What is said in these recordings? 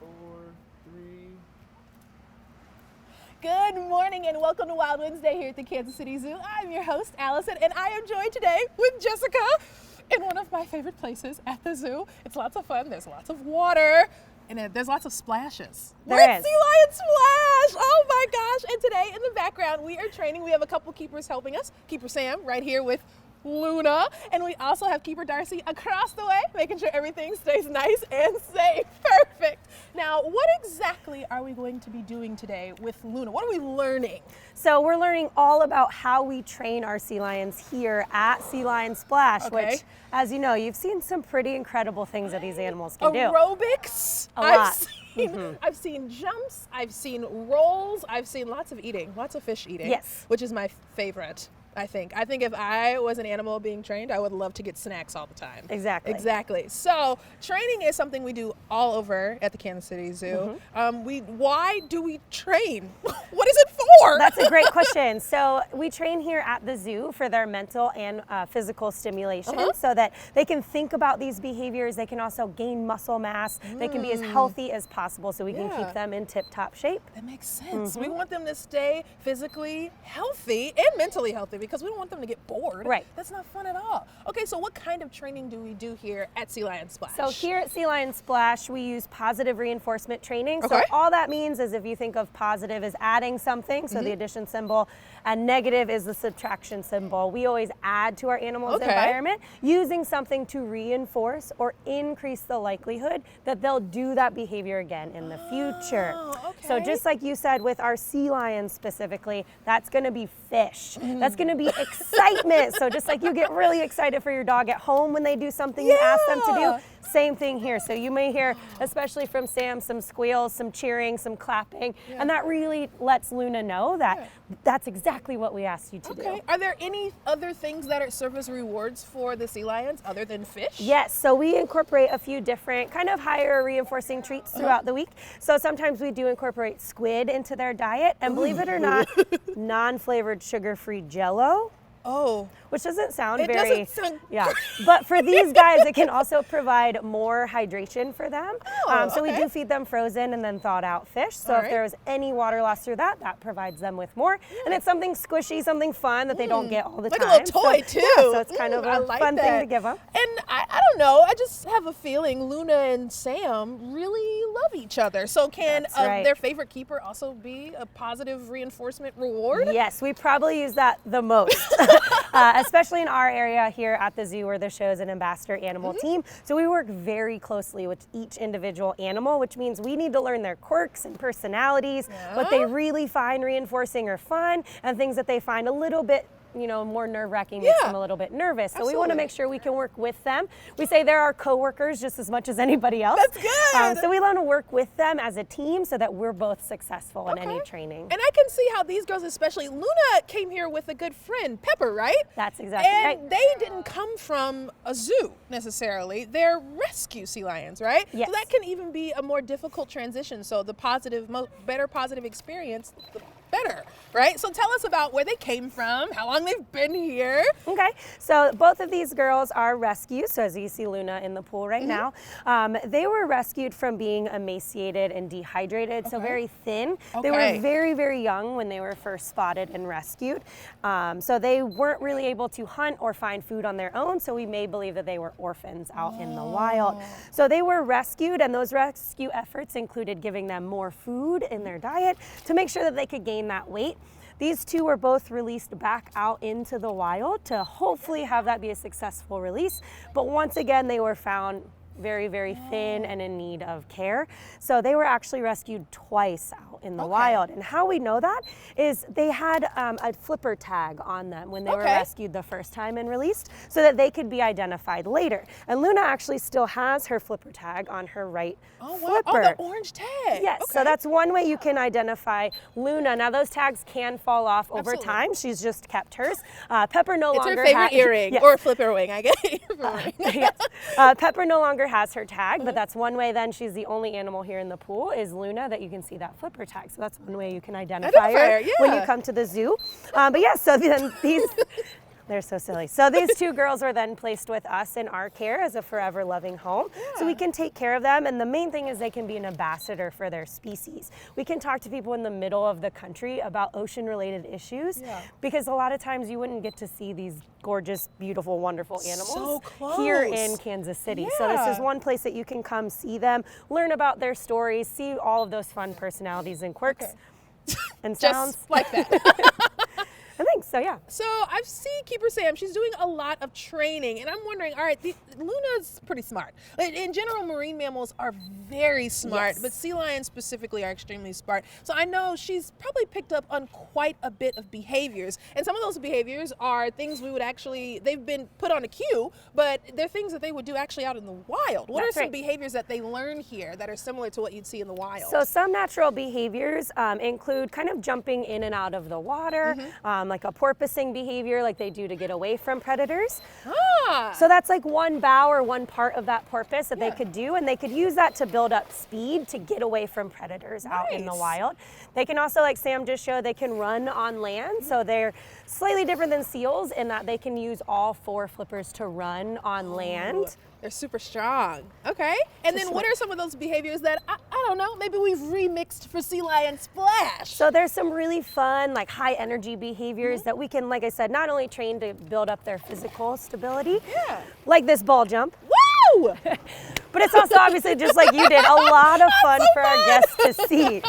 4, 3. Good morning and welcome to Wild Wednesday here at the Kansas City Zoo. I'm your host, Allison, and I am joined today with Jessica in one of my favorite places at the zoo. It's lots of fun. There's lots of water. And there's lots of splashes. There is. Sea Lion Splash! Oh my gosh. And today in the background, we are training. We have a couple keepers helping us. Keeper Sam right here with Luna. And we also have Keeper Darcy across the way, making sure everything stays nice and safe. Perfect. Now, what exactly are we going to be doing today with Luna? What are we learning? So we're learning all about how we train our sea lions here at Sea Lion Splash, which, as you know, you've seen some pretty incredible things that these animals can do. Aerobics. A lot. I've seen jumps, I've seen rolls, I've seen lots of eating, lots of fish eating. Yes. Which is my favorite. I think if I was an animal being trained, I would love to get snacks all the time. Exactly. So training is something we do all over at the Kansas City Zoo. Why do we train? What is it for? That's a great question. So we train here at the zoo for their mental and physical stimulation so that they can think about these behaviors. They can also gain muscle mass. They can be as healthy as possible so we can keep them in tip-top shape. That makes sense. We want them to stay physically healthy and mentally healthy, because we don't want them to get bored. Right. That's not fun at all. Okay, so what kind of training do we do here at Sea Lion Splash? So here at Sea Lion Splash, we use positive reinforcement training. Okay. So all that means is, if you think of positive as adding something, so the addition symbol, and negative is the subtraction symbol. We always add to our animal's environment using something to reinforce or increase the likelihood that they'll do that behavior again in the future. So just like you said with our sea lions specifically, that's going to be fish. That's going to be excitement. So just like you get really excited for your dog at home when they do something you ask them to do, same thing here. So you may hear, especially from Sam, some squeals, some cheering, some clapping, and that really lets Luna know that that's exactly what we asked you to do. Are there any other things that are serve as rewards for the sea lions other than fish? Yes, so we incorporate a few different kind of higher reinforcing treats throughout the week. So sometimes we do incorporate squid into their diet, and believe it or not, non-flavored sugar-free Jell-O. Which doesn't sound but for these guys, it can also provide more hydration for them. So we do feed them frozen and then thawed out fish. So if there was any water loss through that, that provides them with more. And it's something squishy, something fun that they don't get all the time. Like a little toy too. Yeah, so it's kind of a fun thing to give them. And I don't know, I just have a feeling Luna and Sam really love each other. So can their favorite keeper also be a positive reinforcement reward? Yes, we probably use that the most. Especially in our area here at the zoo, where the show is an ambassador animal team. So we work very closely with each individual animal, which means we need to learn their quirks and personalities, what they really find reinforcing or fun, and things that they find a little bit more nerve-wracking, makes them a little bit nervous. So we want to make sure we can work with them. We say they're our co-workers just as much as anybody else. That's good. So we want to work with them as a team so that we're both successful in any training. And I can see how these girls, especially Luna, came here with a good friend, Pepper, right? That's exactly right. And they didn't come from a zoo necessarily. They're rescue sea lions, right? Yes. So that can even be a more difficult transition. So the better positive experience, the better, right? So tell us about where they came from, how long they've been here. Okay, so both of these girls are rescues. So as you see Luna in the pool right now, they were rescued from being emaciated and dehydrated, so very thin. They were very, very young when they were first spotted and rescued. So they weren't really able to hunt or find food on their own, so we may believe that they were orphans out in the wild. So they were rescued, and those rescue efforts included giving them more food in their diet to make sure that they could gain that weight. These two were both released back out into the wild to hopefully have that be a successful release. But once again, they were found very, very thin and in need of care. So they were actually rescued twice out in the wild. And how we know that is they had a flipper tag on them when they were rescued the first time and released, so that they could be identified later. And Luna actually still has her flipper tag on her right flipper. Oh, the orange tag. Yes, so that's one way you can identify Luna. Now those tags can fall off over time. She's just kept hers. Pepper no longer has her favorite earring or flipper wing, I guess. Pepper no longer has her tag, but that's one way. Then she's the only animal here in the pool is Luna that you can see that flipper tag. So that's one way you can identify her when you come to the zoo. But yeah, so then these They're so silly. So these 2 girls were then placed with us in our care as a forever loving home. Yeah. So we can take care of them. And the main thing is they can be an ambassador for their species. We can talk to people in the middle of the country about ocean related issues, because a lot of times you wouldn't get to see these gorgeous, beautiful, wonderful animals here in Kansas City. So this is one place that you can come see them, learn about their stories, see all of those fun personalities and quirks and sounds. Just like that. I think so, yeah. So I see Keeper Sam, she's doing a lot of training, and I'm wondering, all right, Luna's pretty smart. In general, marine mammals are very smart, but sea lions specifically are extremely smart. So I know she's probably picked up on quite a bit of behaviors, and some of those behaviors are things we would actually, they've been put on a queue, but they're things that they would do actually out in the wild. What are some behaviors that they learn here that are similar to what you'd see in the wild? So some natural behaviors include kind of jumping in and out of the water, like a porpoising behavior like they do to get away from predators. So that's like one bow or one part of that porpoise that they could do, and they could use that to build up speed to get away from predators out in the wild. They can also, like Sam just showed, they can run on land. So they're slightly different than seals in that they can use all 4 flippers to run on land. They're super strong. Okay. And then what are some of those behaviors that, I don't know, maybe we've remixed for Sea Lion Splash? So there's some really fun, like high energy behaviors that we can, like I said, not only train to build up their physical stability, like this ball jump. Woo! But it's also obviously, just like you did, a lot of fun for our guests to see.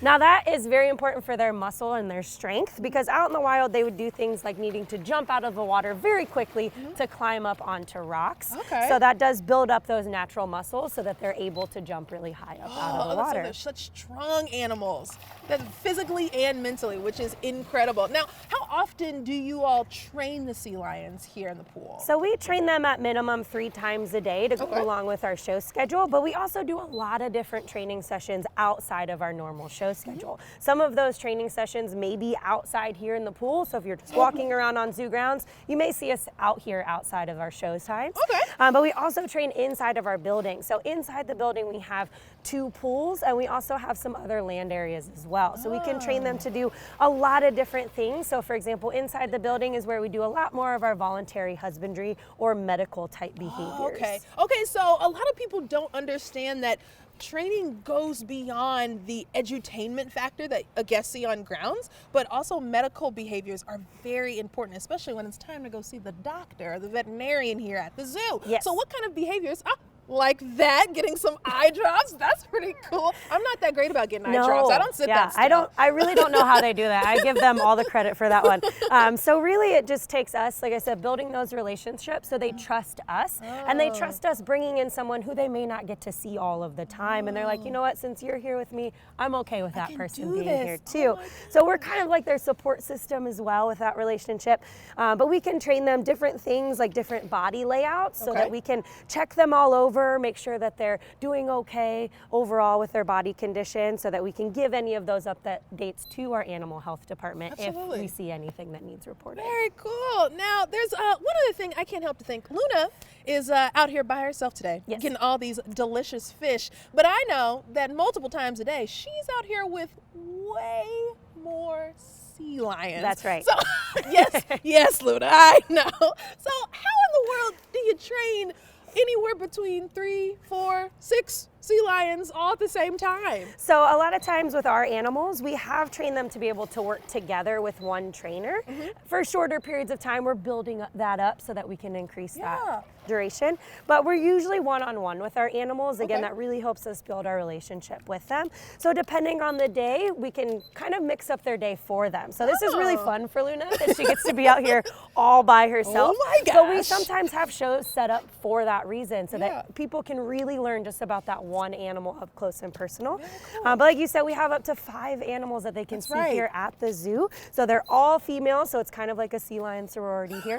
Now that is very important for their muscle and their strength, because out in the wild they would do things like needing to jump out of the water very quickly to climb up onto rocks. So that does build up those natural muscles so that they're able to jump really high up out of the water. So they're such strong animals, that physically and mentally, which is incredible. Now, how often do you all train the sea lions here in the pool? So we train them at minimum 3 times a day to go along with our show schedule, but we also do a lot of different training sessions outside of our normal show schedule. Some of those training sessions may be outside here in the pool, so if you're just walking around on zoo grounds, you may see us out here outside of our show times. But we also train inside of our building. So inside the building we have 2 pools, and we also have some other land areas as well. So we can train them to do a lot of different things. So for example, inside the building is where we do a lot more of our voluntary husbandry or medical type behaviors. Okay, so a lot of people don't understand that training goes beyond the edutainment factor that a guest see on grounds, but also medical behaviors are very important, especially when it's time to go see the doctor or the veterinarian here at the zoo. So what kind of behaviors? Like that, getting some eye drops, that's pretty cool. I'm not that great about getting eye drops. I don't sit that still. I really don't know how they do that. I give them all the credit for that one. So really it just takes us, like I said, building those relationships so they trust us, and they trust us bringing in someone who they may not get to see all of the time. And they're like, you know what, since you're here with me, I'm okay with that person being here too. So we're kind of like their support system as well with that relationship. But we can train them different things, like different body layouts, so that we can check them all over, make sure that they're doing okay overall with their body condition, so that we can give any of those updates to our animal health department if we see anything that needs reported. Very cool. Now, there's one other thing I can't help to think. Luna is out here by herself today, getting all these delicious fish, but I know that multiple times a day, she's out here with way more sea lions. That's right. So, yes, Luna, I know. So how in the world do you train anywhere between 3, 4, 6 sea lions all at the same time? So a lot of times with our animals, we have trained them to be able to work together with one trainer. For shorter periods of time, we're building that up so that we can increase that duration. But we're usually one-on-one with our animals. Again, that really helps us build our relationship with them. So depending on the day, we can kind of mix up their day for them. So this is really fun for Luna, that she gets to be out here all by herself. Oh my gosh. But we sometimes have shows set up for that reason, so that people can really learn just about that one animal up close and personal. But like you said, we have up to 5 animals that they can see here at the zoo. So they're all females, so it's kind of like a sea lion sorority here.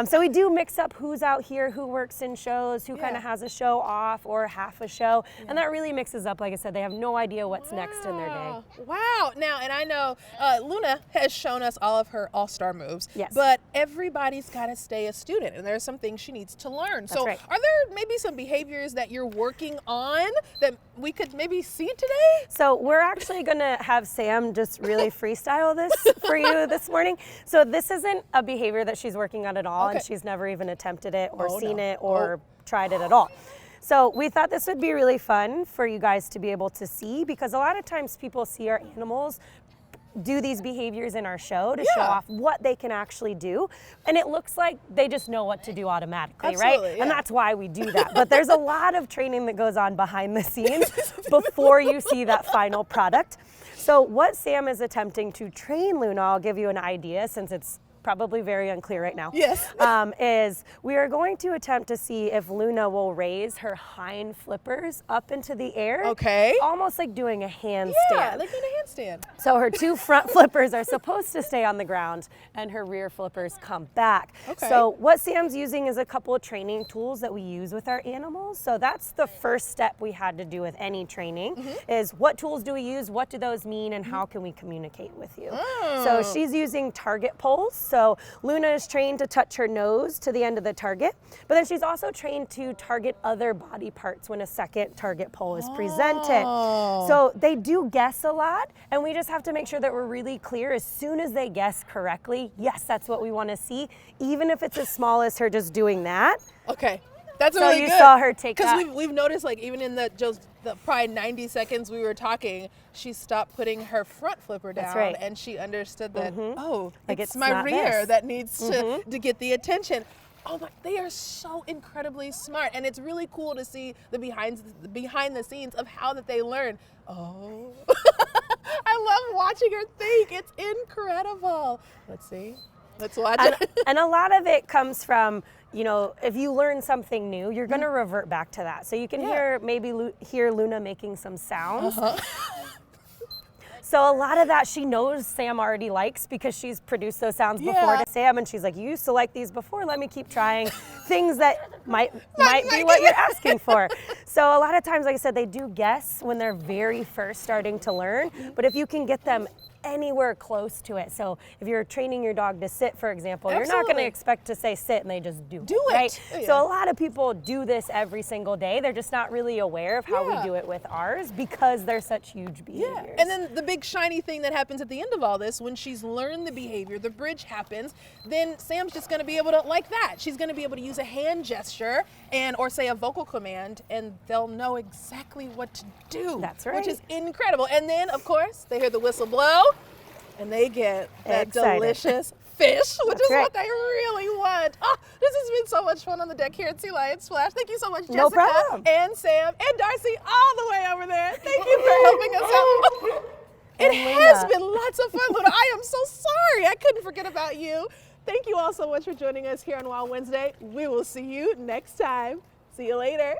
So we do mix up who's out here, who works in shows, who kind of has a show off or half a show, and that really mixes up. Like I said, they have no idea what's next in their day. Wow. Now, and I know Luna has shown us all of her all-star moves, Yes. but everybody's got to stay a student, and there are some things she needs to learn. So are there maybe some behaviors that you're working on fun that we could maybe see today? So we're actually gonna have Sam just really freestyle this for you this morning. So this isn't a behavior that she's working on at all, and she's never even attempted it or seen it or tried it at all. So we thought this would be really fun for you guys to be able to see, because a lot of times people see our animals do these behaviors in our show to show off what they can actually do, and it looks like they just know what to do automatically, right? Yeah. And that's why we do that. But there's a lot of training that goes on behind the scenes before you see that final product. So what Sam is attempting to train Luna, I'll give you an idea since it's probably very unclear right now. Yes. Is we are going to attempt to see if Luna will raise her hind flippers up into the air. Okay. Almost like doing a handstand. Yeah, like in a handstand. So her two front flippers are supposed to stay on the ground and her rear flippers come back. Okay. So what Sam's using is a couple of training tools that we use with our animals. So that's the first step we had to do with any training is what tools do we use, what do those mean, and how can we communicate with you? So she's using target pulls. So Luna is trained to touch her nose to the end of the target, but then she's also trained to target other body parts when a second target pull is presented. So they do guess a lot, and we just have to make sure that we're really clear as soon as they guess correctly. Yes, that's what we want to see, even if it's as small as her just doing that. Okay. That's So really you good. saw her take that. Because we've noticed, like, even in the probably 90 seconds we were talking, she stopped putting her front flipper down. That's right. And she understood that, Like it's it's my not rear this. that needs to get the attention. Oh my, they are so incredibly smart. And it's really cool to see the behind the scenes of how that they learn. Oh, I love watching her think. It's incredible. Let's see. Let's watch it. And a lot of it comes from, you know, if you learn something new, you're going to revert back to that. So you can hear Luna making some sounds. So a lot of that she knows Sam already likes because she's produced those sounds before to Sam, and she's like, you used to like these before, let me keep trying things that might be what you're asking for. So a lot of times, like I said, they do guess when they're very first starting to learn, but if you can get them anywhere close to it. So if you're training your dog to sit, for example, you're not going to expect to say sit and they just do it, right? So a lot of people do this every single day. They're just not really aware of how we do it with ours because they're such huge behaviors. Yeah. And then the big shiny thing that happens at the end of all this, when she's learned the behavior, the bridge happens, then Sam's just going to be able to, like that, she's going to be able to use a hand gesture or say a vocal command, and they'll know exactly what to do. That's right. Which is incredible. And then, of course, they hear the whistle blow, and they get that delicious fish, which is what they really want. Oh, this has been so much fun on the deck here at Sea Lion Splash. Thank you so much, Jessica, no problem. and Sam, and Darcy, all the way over there. Thank you for helping us out. It has been lots of fun, Luna. I am so sorry. I couldn't forget about you. Thank you all so much for joining us here on Wild Wednesday. We will see you next time. See you later.